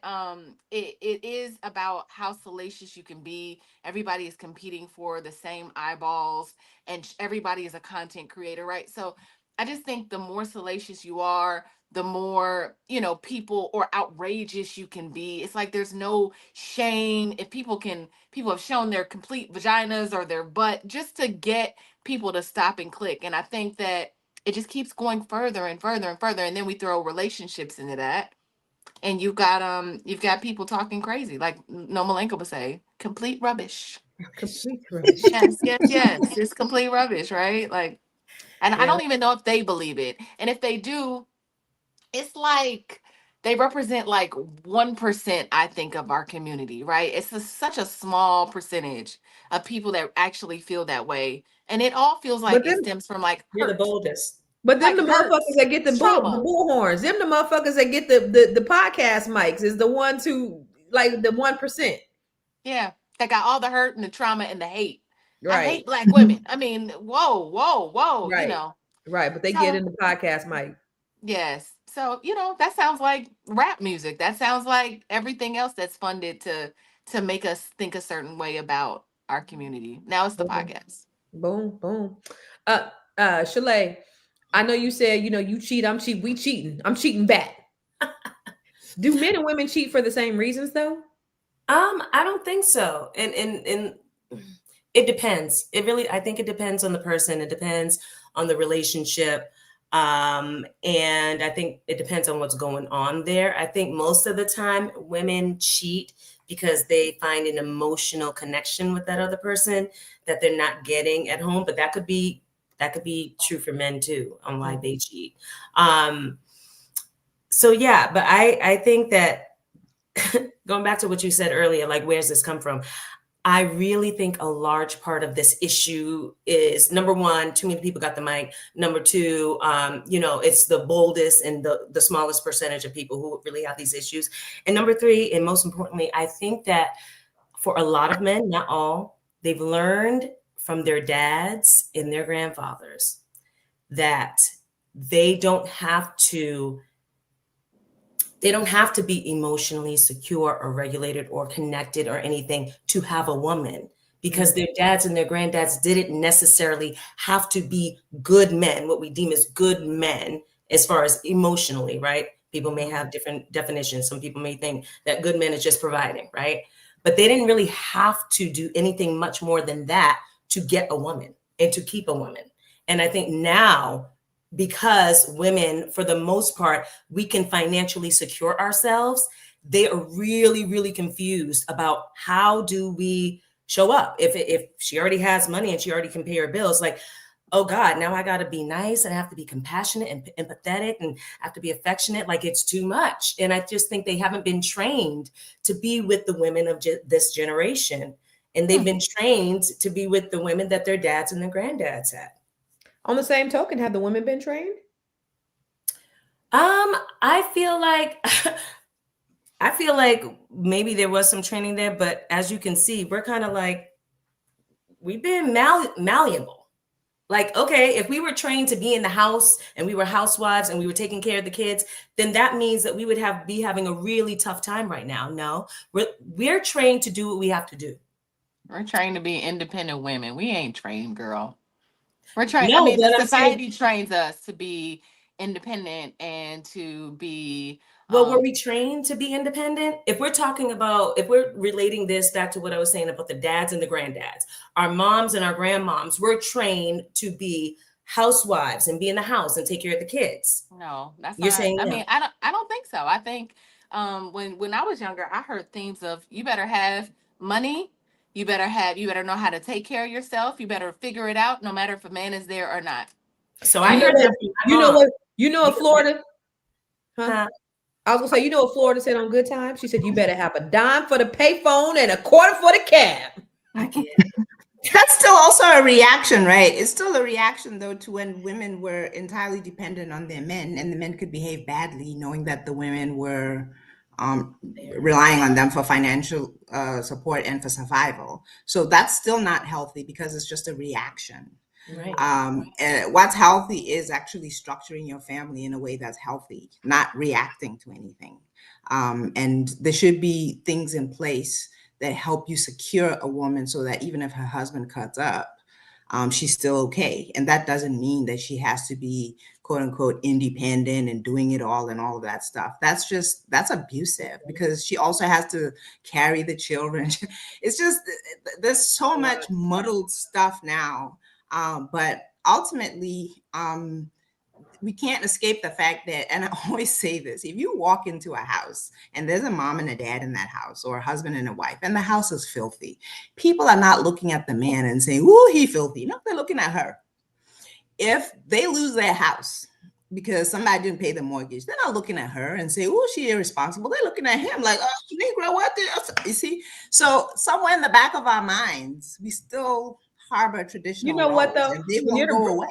D: it is about how salacious you can be. Everybody is competing for the same eyeballs, and everybody is a content creator, right? So I just think the more salacious you are, the more, people or outrageous you can be. It's like there's no shame. If people have shown their complete vaginas or their butt just to get people to stop and click. And I think that it just keeps going further and further and further. And then we throw relationships into that. And you've got people talking crazy, like No Malenko would say, complete rubbish.
B: Complete rubbish.
D: Yes. It's complete rubbish, right? Like, and I don't even know if they believe it. And if they do, it's like they represent like 1%, I think, of our community, right? It's such a small percentage of people that actually feel that way. And it all feels like it stems from like
C: You're the
D: hurt.
C: boldest.
B: But them
D: Like
B: the motherfuckers that get the
D: trauma.
B: bull horns, them the motherfuckers that get the podcast mics is the ones who, like, the 1%.
D: Yeah, that got all the hurt and the trauma and the hate. I
B: Right.
D: hate black women. I mean, whoa,
B: Right. Right. But they get in the podcast mic.
D: Yes. So, that sounds like rap music. That sounds like everything else that's funded to make us think a certain way about our community. Now it's the podcast.
B: Boom, boom. Shalay, I know you said, you cheat, I'm cheat, we cheating. I'm cheating back. Do men and women cheat for the same reasons though?
C: I don't think so. And it depends. I think it depends on the person. It depends on the relationship. And I think it depends on what's going on there. I think most of the time women cheat because they find an emotional connection with that other person that they're not getting at home. But that could be true for men too, on why they cheat. So yeah, but I think that going back to what you said earlier, like, where's this come from? I really think a large part of this issue is, number one, too many people got the mic. Number two, it's the boldest and the smallest percentage of people who really have these issues. And number three, and most importantly, I think that for a lot of men, not all, they've learned from their dads and their grandfathers that they don't have to be emotionally secure or regulated or connected or anything to have a woman, because their dads and their grandads didn't necessarily have to be good men, what we deem as good men, as far as emotionally, right? People may have different definitions. Some people may think that good men is just providing, right? But they didn't really have to do anything much more than that to get a woman and to keep a woman. And I think now, because women, for the most part, we can financially secure ourselves, they are really, really confused about how do we show up. If she already has money and she already can pay her bills, like, oh God, now I got to be nice and I have to be compassionate and empathetic and I have to be affectionate. Like, it's too much. And I just think they haven't been trained to be with the women of this generation. And they've been trained to be with the women that their dads and their granddads had.
B: On the same token, have the women been trained?
C: I feel like maybe there was some training there, but as you can see, we're kind of like, we've been malleable. Like, okay, if we were trained to be in the house and we were housewives and we were taking care of the kids, then that means that we would be having a really tough time right now. No, we're trained to do what we have to do.
D: We're trained to be independent women. We ain't trained, girl. We're trained.
C: No,
D: the society trains us to be independent and to be.
C: Well, were we trained to be independent? If we're relating this back to what I was saying about the dads and the granddads, our moms and our grandmoms were trained to be housewives and be in the house and take care of the kids.
D: No, that's
C: You're
D: not,
C: saying
D: I
C: no.
D: mean, I don't think so. I think When I was younger, I heard themes of you better have money, you better know how to take care of yourself, you better figure it out, no matter if a man is there or not.
C: So I heard that from my mom.
B: You know what Florida?
C: Huh?
B: I was gonna say, you know what Florida said on Good Time? She said, you better have a dime for the payphone and a quarter for the cab.
C: I can't.
E: That's still also a reaction, right? It's still a reaction, though, to when women were entirely dependent on their men, and the men could behave badly, knowing that the women were relying on them for financial support and for survival. So that's still not healthy because it's just a reaction.
C: Right.
E: What's healthy is actually structuring your family in a way that's healthy, not reacting to anything. And there should be things in place that help you secure a woman so that even if her husband cuts up, she's still okay. And that doesn't mean that she has to be quote unquote independent and doing it all and all of that stuff. That's abusive because she also has to carry the children. It's just, there's so much muddled stuff now. But ultimately, we can't escape the fact that, and I always say this, if you walk into a house and there's a mom and a dad in that house, or a husband and a wife, and the house is filthy, people are not looking at the man and saying, "Ooh, he filthy." No, they're looking at her. If they lose their house because somebody didn't pay the mortgage, they're not looking at her and say, "Oh, she irresponsible." They're looking at him like, "Oh, Negro, what the?" You see? So somewhere in the back of our minds, we still harbor traditional.
B: You know what though?
E: And they won't go away.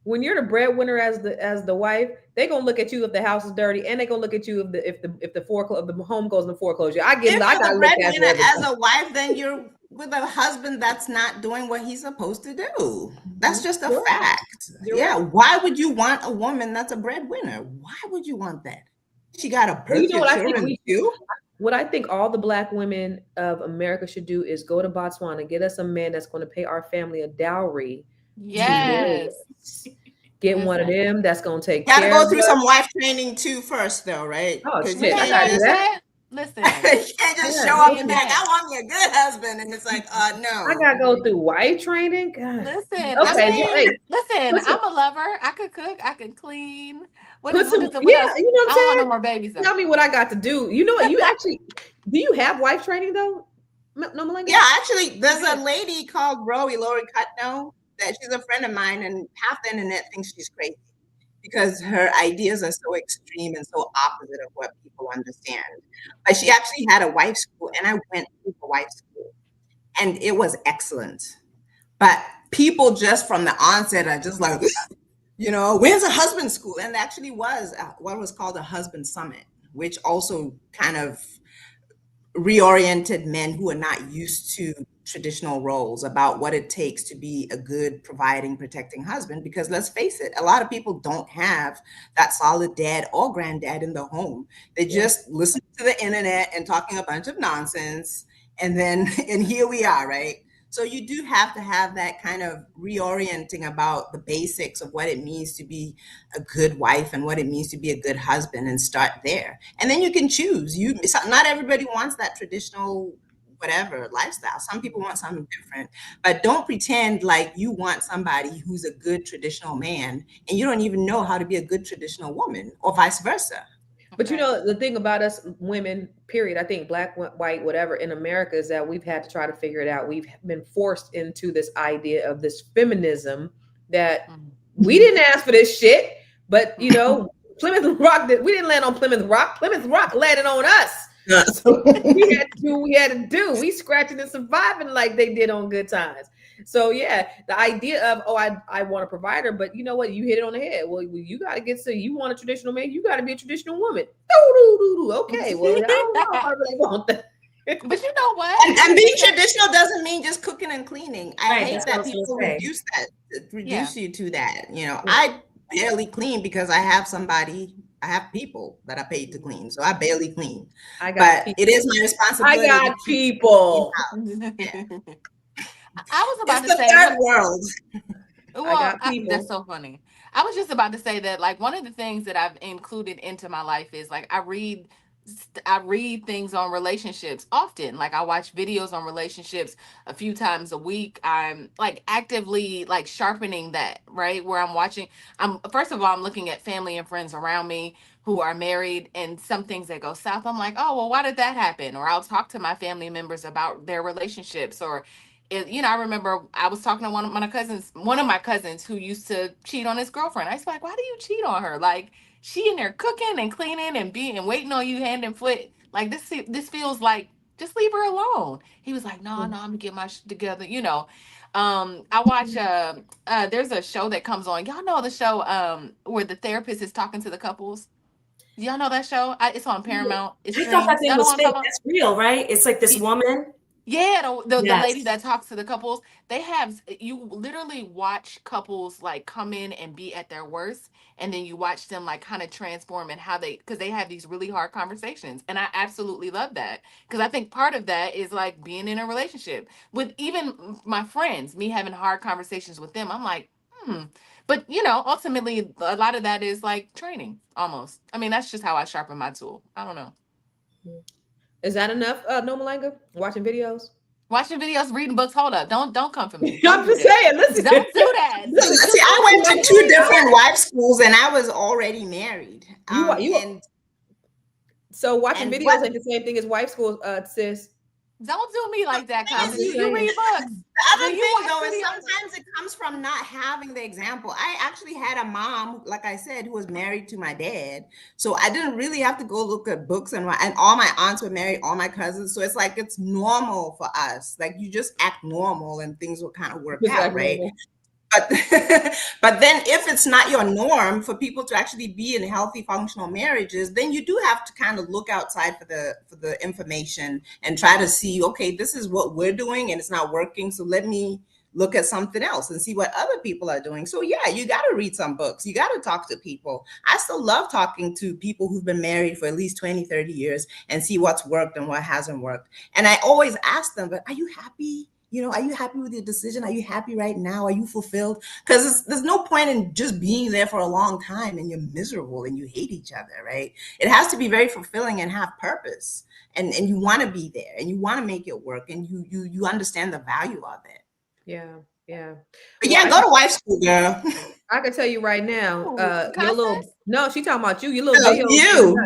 B: When you're the breadwinner as the wife, they're gonna look at you if the house is dirty, and they're gonna look at you if the home goes in foreclosure. I
E: If you're the breadwinner as a wife, then you're with a husband that's not doing what he's supposed to do. That's just a fact. Yeah. Why would you want a woman that's a breadwinner? Why would you want that? She got to birth your children too.
B: What I think all the Black women of America should do is go to Botswana, get us a man that's going to pay our family a dowry.
D: Yes.
B: Get one of them that's going to take
E: care. You got to go through
B: us.
E: some wife training too first, though, right?
B: Oh, shit.
E: You
B: I do that.
D: Listen,
E: you can't just show up and be like, "I want me a good husband," and it's like, no.
B: I gotta go through wife training. God.
D: Listen,
B: Okay,
D: listen. I'm a lover. I could cook. I could clean. What else?
B: You know what I'm saying?
D: I don't want no more babies.
B: Tell me what I got to do. You know what? You actually do you have wife training though? No, Melinda?
E: Yeah, actually, there's a lady called Lori Cutno that she's a friend of mine, and half the internet thinks she's crazy because her ideas are so extreme and so opposite of what people understand. But she actually had a wife school, and I went to the wife school, and it was excellent. But people just from the onset are just like, you know, where's a husband school? And it actually was what was called a husband summit, which also kind of reoriented men who are not used to traditional roles about what it takes to be a good providing, protecting husband. Because let's face it, a lot of people don't have that solid dad or granddad in the home. They just listen to the internet and talking a bunch of nonsense. And here we are, right? So you do have to have that kind of reorienting about the basics of what it means to be a good wife and what it means to be a good husband, and start there. And then you can choose. Not everybody wants that traditional whatever lifestyle. Some people want something different, but don't pretend like you want somebody who's a good traditional man and you don't even know how to be a good traditional woman, or vice versa.
B: But you know, the thing about us women, period, I think Black, white, whatever, in America, is that we've had to try to figure it out. We've been forced into this idea of this feminism that we didn't ask for this shit, but you know, Plymouth Rock, we didn't land on Plymouth Rock. Plymouth Rock landed on us. So we had to do what we had to do. We scratching and surviving like they did on Good Times. So yeah, the idea of, I want a provider, but you know what? You hit it on the head. Well, you got to get to, you want a traditional man, you got to be a traditional woman. Okay, well, I don't know if I really want that.
D: But you know what?
E: And being traditional doesn't mean just cooking and cleaning. I hate that people reduce you to that. You know, I barely clean because I have people that I paid to clean, so I barely clean. It is my responsibility.
B: I got people.
E: Yeah.
D: I was about to say,
E: third world.
D: Well, that's so funny. I was just about to say that, like, one of the things that I've included into my life is, like, I read I read things on relationships often. Like I watch videos on relationships a few times a week. I'm like actively like sharpening that, right? Where I'm first of all, I'm looking at family and friends around me who are married, and some things that go south. I'm like, oh, well, why did that happen? Or I'll talk to my family members about their relationships. Or I remember I was talking to one of my cousins who used to cheat on his girlfriend. I was like, why do you cheat on her? Like, she in there cooking and cleaning and being waiting on you hand and foot. Like, this feels like, just leave her alone. He was like, no, I'm gonna get my shit together. I watch there's a show that comes on. Y'all know the show where the therapist is talking to the couples. Y'all know that show? It's on Paramount. It
C: I thought that
D: streams.
C: thing
D: Y'all know
C: was
D: what I'm
C: fake.
D: talking about?
C: That's real, right? It's like this woman.
D: Yeah, the
C: Yes.
D: lady that talks to the couples, you literally watch couples like come in and be at their worst, and then you watch them like kind of transform and because they have these really hard conversations. And I absolutely love that, because I think part of that is like being in a relationship with even my friends, me having hard conversations with them. I'm like, but ultimately a lot of that is like training almost. I mean, that's just how I sharpen my tool. I don't know.
B: Is that enough, No Malanga? Watching videos?
D: Watching videos, reading books. Hold up. Don't come for me.
B: I'm just saying, listen.
D: Don't do that.
E: See, I went to 2 different wife schools and I was already married.
B: So watching videos ain't the same thing as wife school, sis.
D: Don't do me like that, cuz you
B: saying.
D: read books.
E: The other
D: You
E: thing
D: watch
E: though is
D: videos.
E: sometimes it comes from not having the example. I actually had a mom, like I said, who was married to my dad. So I didn't really have to go look at books, and all my aunts were married, all my cousins. So it's like it's normal for us. Like you just act normal and things will kind of work out, right?
B: Normal.
E: But then if it's not your norm for people to actually be in healthy functional marriages, then you do have to kind of look outside for the information and try to see, okay, this is what we're doing and it's not working, so let me look at something else and see what other people are doing. So yeah, you got to read some books, you got to talk to people. I still love talking to people who've been married for at least 20-30 years and see what's worked and what hasn't worked. And I always ask them, but are you happy? Are you happy with your decision? Are you happy right now? Are you fulfilled? Because there's no point in just being there for a long time and you're miserable and you hate each other, right? It has to be very fulfilling and have purpose. And you want to be there and you want to make it work and you understand the value of it.
B: Yeah.
E: But yeah, go to wife school, girl.
B: I can tell you right now, she talking about you, your little
E: No,
B: video.
E: you.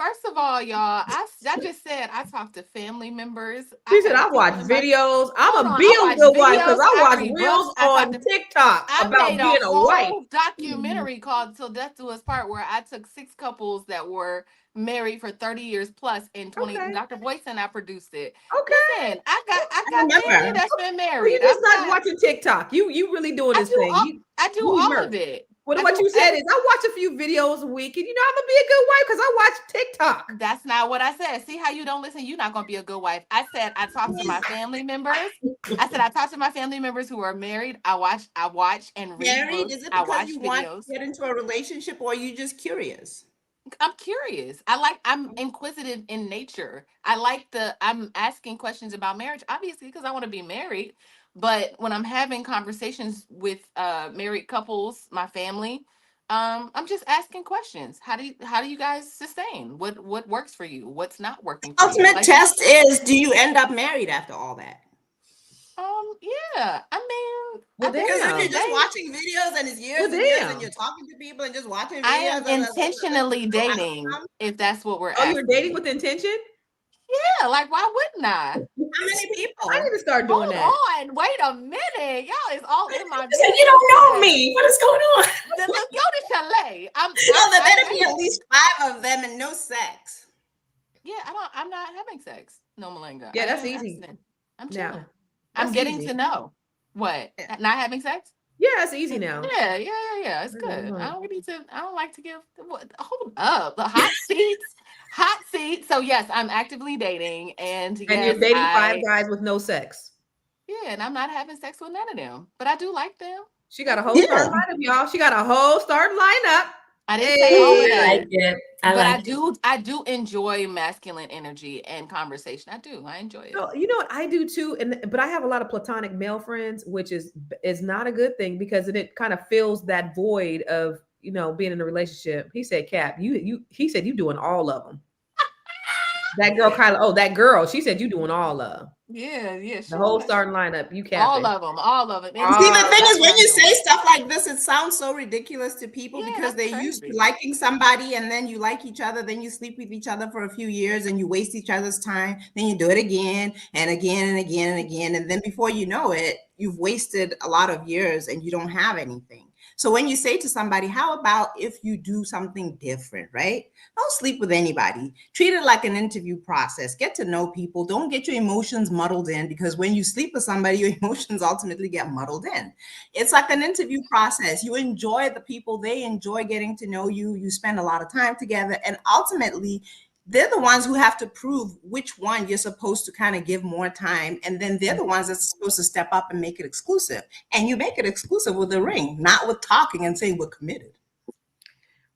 D: First of all, y'all, I just said I talk to family members.
B: She said I watch videos. I'm a be a good wife because I watch reels on TikTok about being a wife.
D: Documentary called "Till Death Do Us Part," where I took 6 couples that were married for 30 years plus in 20.
B: Okay.
D: Dr. Boyce and I produced it.
B: Okay.
D: Listen, I got family that's been married.
B: You're just not watching TikTok. You really doing this thing.
D: I do all of it.
B: What you said is I watch a few videos a week, and I'm gonna be a good wife because I watch TikTok.
D: That's not what I said. See how you don't listen? You're not gonna be a good wife. I said I talk to my family members. I talk to my family members who are married. I watch and read
E: Married?
D: books.
E: Is it
D: I
E: because
D: watch
E: you
D: videos.
E: want to get into a relationship, or are you just curious?
D: I'm curious. I'm inquisitive in nature. I'm asking questions about marriage, obviously, because I want to be married. But when I'm having conversations with married couples, my family, I'm just asking questions. How do you guys sustain? What works for you? What's not working for you?
E: Ultimate test is, do you end up married after all that?
D: Yeah. I mean,
E: because if you're just watching videos and it's years and years and you're talking to people and just watching videos.
D: I am intentionally dating, if that's what we're asking.
B: You're dating with intention?
D: Yeah, like why wouldn't I?
E: How many people?
B: I need to start doing that.
D: Hold on, wait a minute. Y'all is all in my business.
C: You don't know me. What is going on?
D: Look, go to Chalet.
E: There better be at least 5 of them and no sex.
D: Yeah, I'm not having sex. No, Malanga.
B: Yeah, that's easy.
D: I'm chilling. I'm getting to know. What? Not having sex?
B: Yeah, it's easy now.
D: Yeah. It's good. I don't like to give. Hold up. The hot seats. Hot seat. So yes, I'm actively dating, and
B: you're dating 5 guys with no sex.
D: Yeah, and I'm not having sex with none of them, but I do like them.
B: She got a whole starting lineup, y'all. She got a whole starting lineup.
D: I didn't say all of that.
C: I like it.
D: I do enjoy masculine energy and conversation. I do. I enjoy it.
B: You know what? I do too. But I have a lot of platonic male friends, which is not a good thing because it kind of fills that void of being in a relationship. He said, Cap, he said you doing all of them. That girl, Kyla. Oh, that girl. She said you doing all of
D: Yeah,
B: the whole starting lineup. You
D: all
B: capping.
D: of them, all of it.
E: See, the thing
D: That's
E: is,
D: what
E: when
D: I'm
E: you
D: doing.
E: say stuff like this, it sounds so ridiculous to people
D: Yeah,
E: because
D: that's
E: they're used to
D: crazy.
E: liking somebody, and then you like each other, then you sleep with each other for a few years, and you waste each other's time. Then you do it again and again and again and again, and then before you know it, you've wasted a lot of years and you don't have anything. So when you say to somebody, how about if you do something different, right? Don't sleep with anybody. Treat it like an interview process. Get to know people. Don't get your emotions muddled in, because when you sleep with somebody, your emotions ultimately get muddled in. It's like an interview process. You enjoy the people, they enjoy getting to know you. You spend a lot of time together, and ultimately, they're the ones who have to prove which one you're supposed to kind of give more time. And then they're the ones that's supposed to step up and make it exclusive. And you make it exclusive with a ring, not with talking and saying we're committed.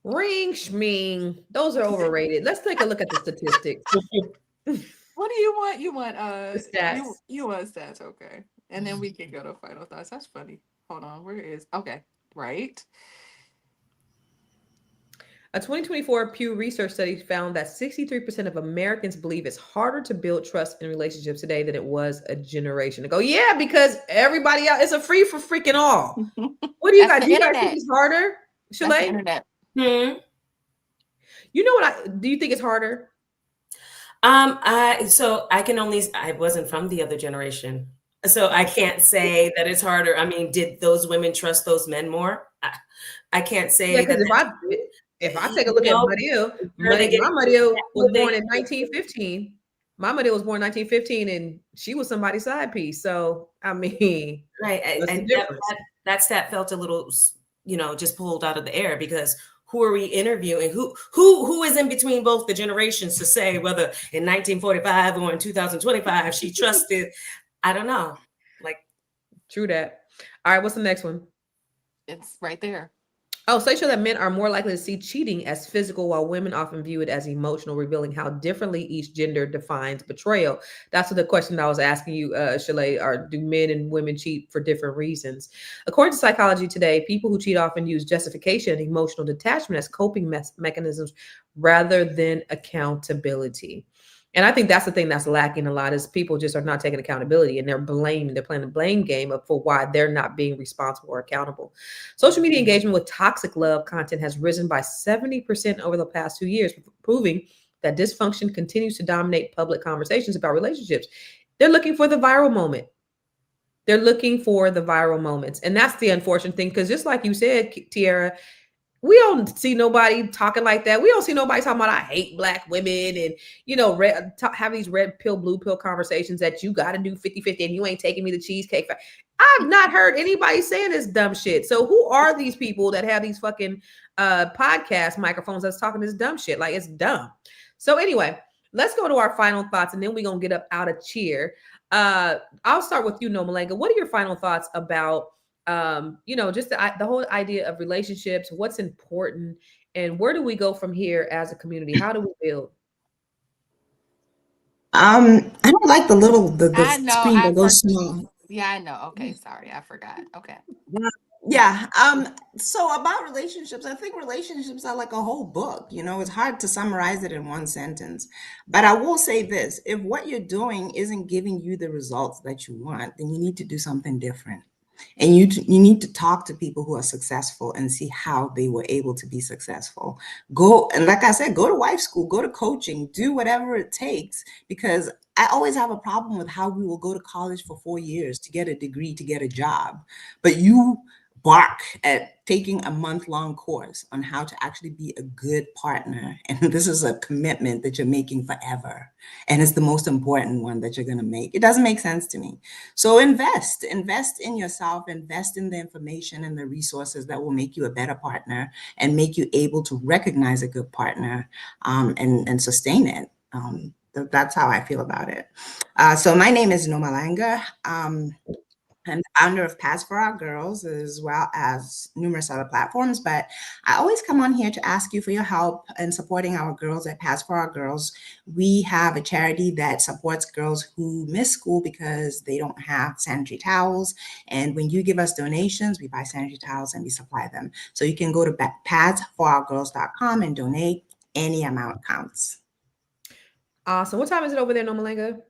B: Ring schming. Those are overrated. Let's take a look at the statistics.
D: What do you want? You want
B: The stats.
D: you want stats, okay. And then we can go to final thoughts. That's funny. Hold on. Where is okay. Right.
B: A 2024 Pew Research study found that 63% of Americans believe it's harder to build trust in relationships today than it was a generation ago. Yeah, because everybody else, it's a free for freaking all. What do you guys? Do you guys think it's harder, Shalay?
D: Internet.
C: Hmm.
B: You know what? Do you think it's harder?
C: I wasn't from the other generation, so I can't say that it's harder. I mean, did those women trust those men more? I can't say
B: Yeah,
C: that.
B: because if I take a look at Mariel, my Mariel was born in 1915. My Mariel was born in 1915, and she was somebody's side piece. So I mean,
C: right,
B: what's the
C: and
B: difference?
C: that stat felt a little, just pulled out of the air, because who are we interviewing? Who is in between both the generations to say whether in 1945 or in 2025 she trusted? I don't know. Like,
B: true that. All right, what's the next one?
D: It's right there.
B: Oh, studies show that men are more likely to see cheating as physical, while women often view it as emotional, revealing how differently each gender defines betrayal. That's what the question I was asking you, Shalay, do men and women cheat for different reasons? According to Psychology Today, people who cheat often use justification and emotional detachment as coping mechanisms rather than accountability. And I think that's the thing that's lacking a lot, is people just are not taking accountability, and they're playing the blame game for why they're not being responsible or accountable. Social media engagement with toxic love content has risen by 70% over the past 2 years, proving that dysfunction continues to dominate public conversations about relationships. They're looking for the viral moment. They're looking for the viral moments. And that's the unfortunate thing, because just like you said, Tiara, we don't see nobody talking like that. We don't see nobody talking about I hate black women and, have these red pill, blue pill conversations that you got to do 50-50 and you ain't taking me to Cheesecake Factory. I've not heard anybody saying this dumb shit. So who are these people that have these fucking podcast microphones that's talking this dumb shit? Like, it's dumb. So anyway, let's go to our final thoughts, and then we're going to get up out of cheer. I'll start with you, Nomalanga. What are your final thoughts about just the whole idea of relationships, what's important, and where do we go from here as a community? How do we build?
E: I don't like the
D: I know.
E: screen that goes small.
D: Yeah, I know. Okay, sorry, I forgot. Okay.
E: Yeah. So about relationships, I think relationships are like a whole book. It's hard to summarize it in one sentence. But I will say this: if what you're doing isn't giving you the results that you want, then you need to do something different. And you need to talk to people who are successful and see how they were able to be successful. Go, and like I said, go to wife school, go to coaching, do whatever it takes, because I always have a problem with how we will go to college for 4 years to get a degree, to get a job, but you bark at taking a month-long course on how to actually be a good partner. And this is a commitment that you're making forever. And it's the most important one that you're going to make. It doesn't make sense to me. So invest in yourself, invest in the information and the resources that will make you a better partner and make you able to recognize a good partner, and sustain it. That's how I feel about it. So my name is Nomalanga. I'm the founder of Paths for Our Girls, as well as numerous other platforms. But I always come on here to ask you for your help in supporting our girls at Paths for Our Girls. We have a charity that supports girls who miss school because they don't have sanitary towels. And when you give us donations, we buy sanitary towels and we supply them. So you can go to pathsforourgirls.com and donate. Any amount counts.
B: Awesome. What time is it over there, Nomalanga?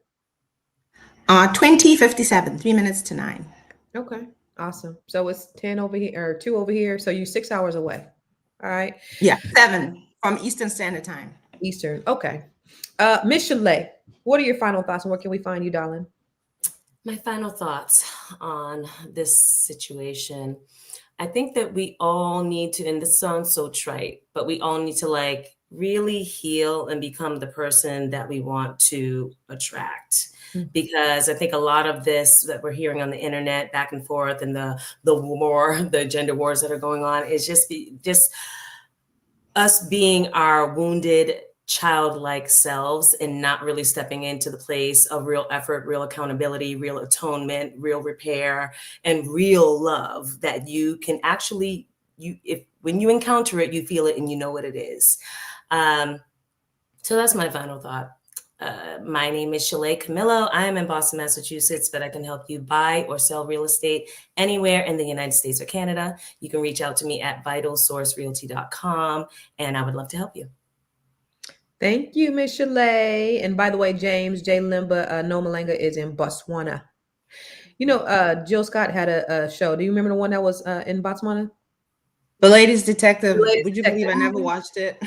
E: 20:57, 3 minutes to 9.
B: Okay. Awesome. So it's 10 over here or 2 over here. So you 6 hours away. All right.
E: Yeah, 7 from Eastern Standard Time.
B: Eastern. Okay. Miss Chalet, what are your final thoughts and where can we find you, darling?
C: My final thoughts on this situation. I think that we all need to, and this sounds so trite, but we all need to like really heal and become the person that we want to attract. Because I think a lot of this that we're hearing on the internet back and forth and the war, the gender wars that are going on is just us being our wounded childlike selves and not really stepping into the place of real effort, real accountability, real atonement, real repair, and real love that you can actually, when you encounter it, you feel it and you know what it is. So that's my final thought. My name is Chalet Camillo. I am in Boston, Massachusetts, but I can help you buy or sell real estate anywhere in the United States or Canada. You can reach out to me at vitalsourcerealty.com, and I would love to help you.
B: Thank you, Miss Chalet. And by the way, James J. Limba, Nomalanga is in Botswana. You know, Jill Scott had a show. Do you remember the one that was in Botswana?
E: The Ladies Detective.
B: Ladies
E: Would you
B: Detective.
E: believe I never watched it?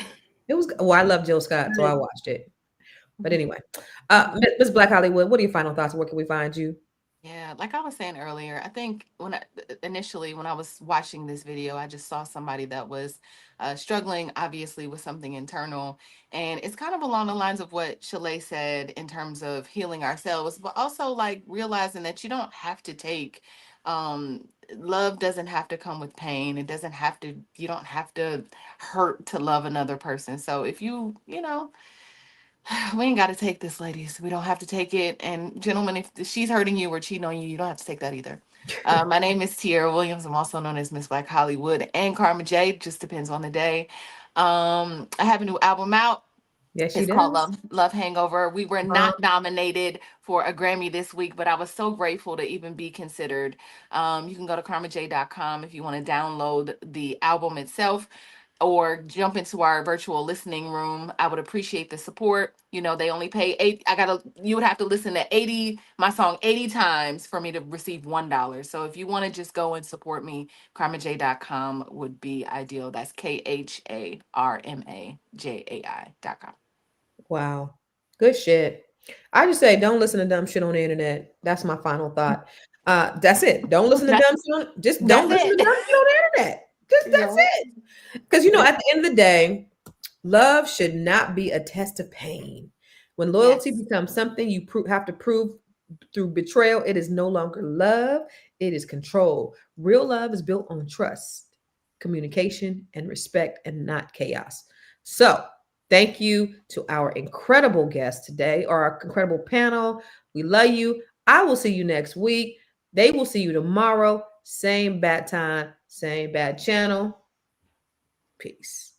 B: It was, well, I love Jill Scott, so I watched it. But anyway, Ms. Black Hollywood, what are your final thoughts? Where can we find you?
D: Yeah, like I was saying earlier, I think initially when I was watching this video, I just saw somebody that was struggling, obviously, with something internal. And it's kind of along the lines of what Chalet said in terms of healing ourselves, but also like realizing that you don't have to take, love doesn't have to come with pain. It doesn't have to, you don't have to hurt to love another person. So if you know, we ain't got to take this, ladies. We don't have to take it. And gentlemen, if she's hurting you or cheating on you, you don't have to take that either. My name is Tierra Williams. I'm also known as Miss Black Hollywood and Karma J. Just depends on the day. I have a new album out.
B: Yes, she
D: It's
B: does.
D: called Love Hangover. We were not nominated for a Grammy this week, but I was so grateful to even be considered. You can go to karmaj.com if you want to download the album itself or jump into our virtual listening room. I would appreciate the support. You know, they only pay you would have to listen to my song 80 times for me to receive $1. So if you want to just go and support me, karmaj.com would be ideal. That's KHARMAJAI.com.
B: Wow. Good shit. I just say don't listen to dumb shit on the internet. That's my final thought. That's it. Don't listen to dumb shit don't listen to dumb shit on the internet. That's it. Because you know, at the end of the day, love should not be a test of pain. When loyalty becomes something you have to prove through betrayal, it is no longer love, it is control. Real love is built on trust, communication, and respect, and not chaos. So thank you to our incredible guests today, or our incredible panel. We love you. I will see you next week. They will see you tomorrow. Same bad time, same bad channel. Peace.